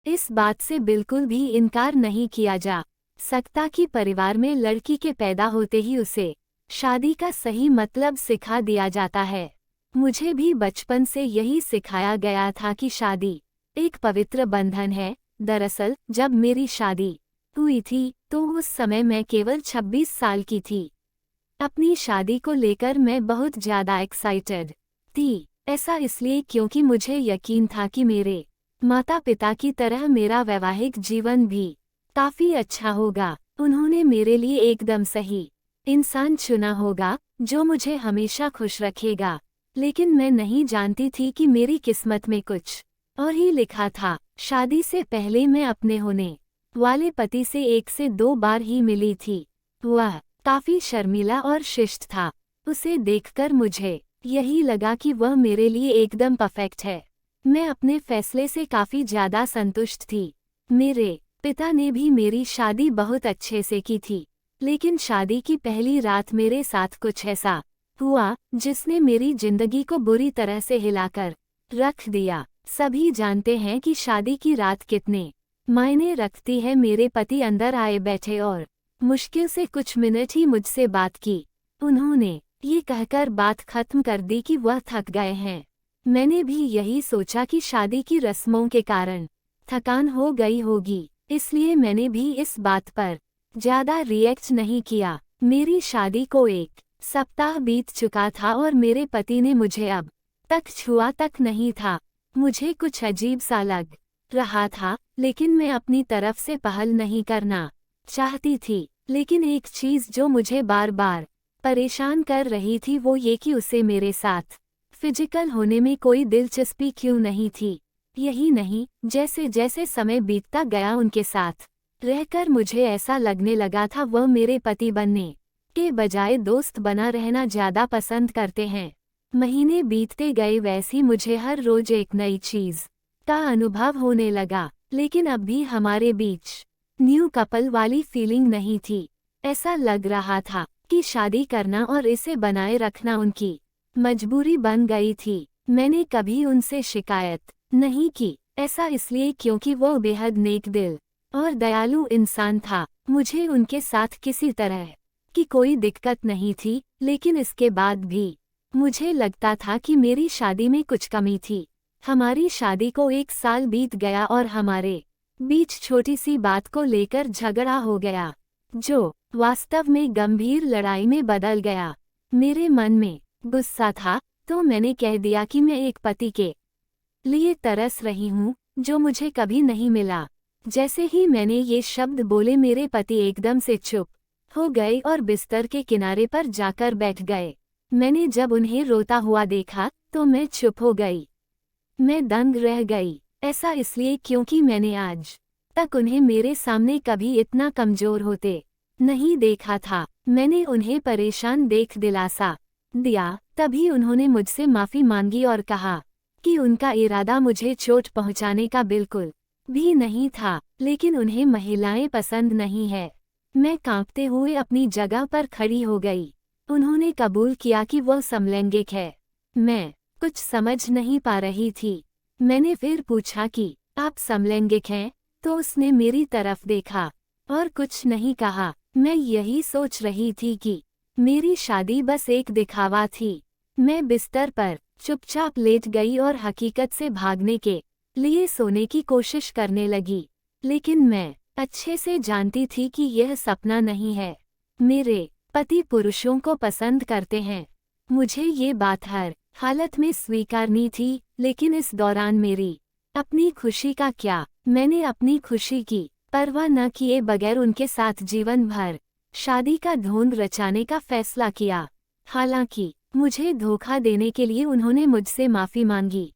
इस बात से बिल्कुल भी इनकार नहीं किया जा सकता कि परिवार में लड़की के पैदा होते ही उसे शादी का सही मतलब सिखा दिया जाता है। मुझे भी बचपन से यही सिखाया गया था कि शादी एक पवित्र बंधन है। दरअसल जब मेरी शादी हुई थी तो उस समय मैं केवल 26 साल की थी। अपनी शादी को लेकर मैं बहुत ज़्यादा एक्साइटेड थी। ऐसा इसलिए क्योंकि मुझे यकीन था कि मेरे माता पिता की तरह मेरा वैवाहिक जीवन भी काफ़ी अच्छा होगा। उन्होंने मेरे लिए एकदम सही इंसान चुना होगा जो मुझे हमेशा खुश रखेगा। लेकिन मैं नहीं जानती थी कि मेरी किस्मत में कुछ और ही लिखा था। शादी से पहले मैं अपने होने वाले पति से 1 से 2 बार ही मिली थी। वह काफ़ी शर्मीला और शिष्ट था। उसे देखकर मुझे यही लगा कि वह मेरे लिए एकदम परफेक्ट है। मैं अपने फैसले से काफ़ी ज़्यादा संतुष्ट थी। मेरे पिता ने भी मेरी शादी बहुत अच्छे से की थी। लेकिन शादी की पहली रात मेरे साथ कुछ ऐसा हुआ जिसने मेरी जिंदगी को बुरी तरह से हिलाकर रख दिया। सभी जानते हैं कि शादी की रात कितने मायने रखती है। मेरे पति अंदर आए बैठे और मुश्किल से कुछ मिनट ही मुझसे बात की। उन्होंने ये कहकर बात खत्म कर दी कि वह थक गए हैं। मैंने भी यही सोचा कि शादी की रस्मों के कारण थकान हो गई होगी, इसलिए मैंने भी इस बात पर ज़्यादा रिएक्ट नहीं किया। मेरी शादी को 1 सप्ताह बीत चुका था और मेरे पति ने मुझे अब तक छुआ तक नहीं था। मुझे कुछ अजीब सा लग रहा था, लेकिन मैं अपनी तरफ से पहल नहीं करना चाहती थी। लेकिन एक चीज़ जो मुझे बार बार परेशान कर रही थी वो ये कि उसे मेरे साथ फिजिकल होने में कोई दिलचस्पी क्यों नहीं थी। यही नहीं, जैसे जैसे समय बीतता गया उनके साथ रहकर मुझे ऐसा लगने लगा था वह मेरे पति बनने के बजाय दोस्त बना रहना ज़्यादा पसंद करते हैं। महीने बीतते गए वैसी मुझे हर रोज एक नई चीज़ का अनुभव होने लगा। लेकिन अब भी हमारे बीच न्यू कपल वाली फीलिंग नहीं थी। ऐसा लग रहा था कि शादी करना और इसे बनाए रखना उनकी मजबूरी बन गई थी। मैंने कभी उनसे शिकायत नहीं की, ऐसा इसलिए क्योंकि वो बेहद नेक दिल और दयालु इंसान था। मुझे उनके साथ किसी तरह की कोई दिक्कत नहीं थी, लेकिन इसके बाद भी मुझे लगता था कि मेरी शादी में कुछ कमी थी। हमारी शादी को 1 साल बीत गया और हमारे बीच छोटी सी बात को लेकर झगड़ा हो गया, जो वास्तव में गंभीर लड़ाई में बदल गया। मेरे मन में गुस्सा था तो मैंने कह दिया कि मैं एक पति के लिए तरस रही हूँ जो मुझे कभी नहीं मिला। जैसे ही मैंने ये शब्द बोले मेरे पति एकदम से चुप हो गए और बिस्तर के किनारे पर जाकर बैठ गए। मैंने जब उन्हें रोता हुआ देखा तो मैं चुप हो गई। मैं दंग रह गई। ऐसा इसलिए क्योंकि मैंने आज तक उन्हें मेरे सामने कभी इतना कमजोर होते नहीं देखा था। मैंने उन्हें परेशान देख दिलासा दिया। तभी उन्होंने मुझसे माफ़ी मांगी और कहा कि उनका इरादा मुझे चोट पहुंचाने का बिल्कुल भी नहीं था, लेकिन उन्हें महिलाएं पसंद नहीं है। मैं कांपते हुए अपनी जगह पर खड़ी हो गई। उन्होंने कबूल किया कि वह समलैंगिक है। मैं कुछ समझ नहीं पा रही थी। मैंने फिर पूछा कि आप समलैंगिक हैं? तो उसने मेरी तरफ देखा और कुछ नहीं कहा। मैं यही सोच रही थी कि मेरी शादी बस एक दिखावा थी। मैं बिस्तर पर चुपचाप लेट गई और हकीकत से भागने के लिए सोने की कोशिश करने लगी। लेकिन मैं अच्छे से जानती थी कि यह सपना नहीं है। मेरे पति पुरुषों को पसंद करते हैं। मुझे ये बात हर हालत में स्वीकारनी थी, लेकिन इस दौरान मेरी अपनी खुशी का क्या? मैंने अपनी खुशी की परवाह न किए बगैर उनके साथ जीवन भर शादी का ढोंग रचाने का फैसला किया। हालांकि मुझे धोखा देने के लिए उन्होंने मुझसे माफ़ी मांगी।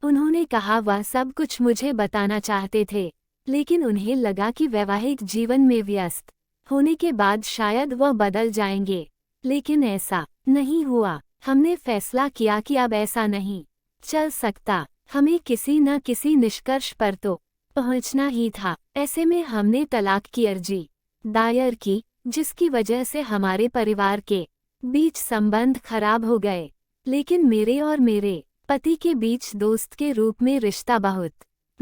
उन्होंने कहा वह सब कुछ मुझे बताना चाहते थे, लेकिन उन्हें लगा कि वैवाहिक जीवन में व्यस्त होने के बाद शायद वह बदल जाएंगे। लेकिन ऐसा नहीं हुआ। हमने फैसला किया कि अब ऐसा नहीं चल सकता। हमें किसी न किसी निष्कर्ष पर तो पहुंचना ही था। ऐसे में हमने तलाक की अर्जी दायर की, जिसकी वजह से हमारे परिवार के बीच संबंध खराब हो गए। लेकिन मेरे और मेरे पति के बीच दोस्त के रूप में रिश्ता बहुत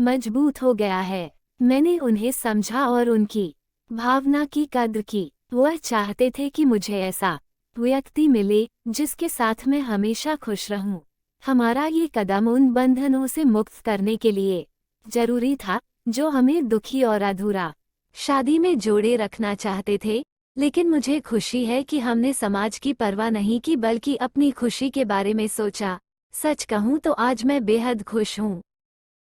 मजबूत हो गया है। मैंने उन्हें समझा और उनकी भावना की कद्र की। वह चाहते थे कि मुझे ऐसा व्यक्ति मिले जिसके साथ मैं हमेशा खुश रहूं। हमारा ये कदम उन बंधनों से मुक्त करने के लिए जरूरी था जो हमें दुखी और अधूरा शादी में जोड़े रखना चाहते थे। लेकिन मुझे खुशी है कि हमने समाज की परवाह नहीं की बल्कि अपनी खुशी के बारे में सोचा। सच कहूं तो आज मैं बेहद खुश हूं।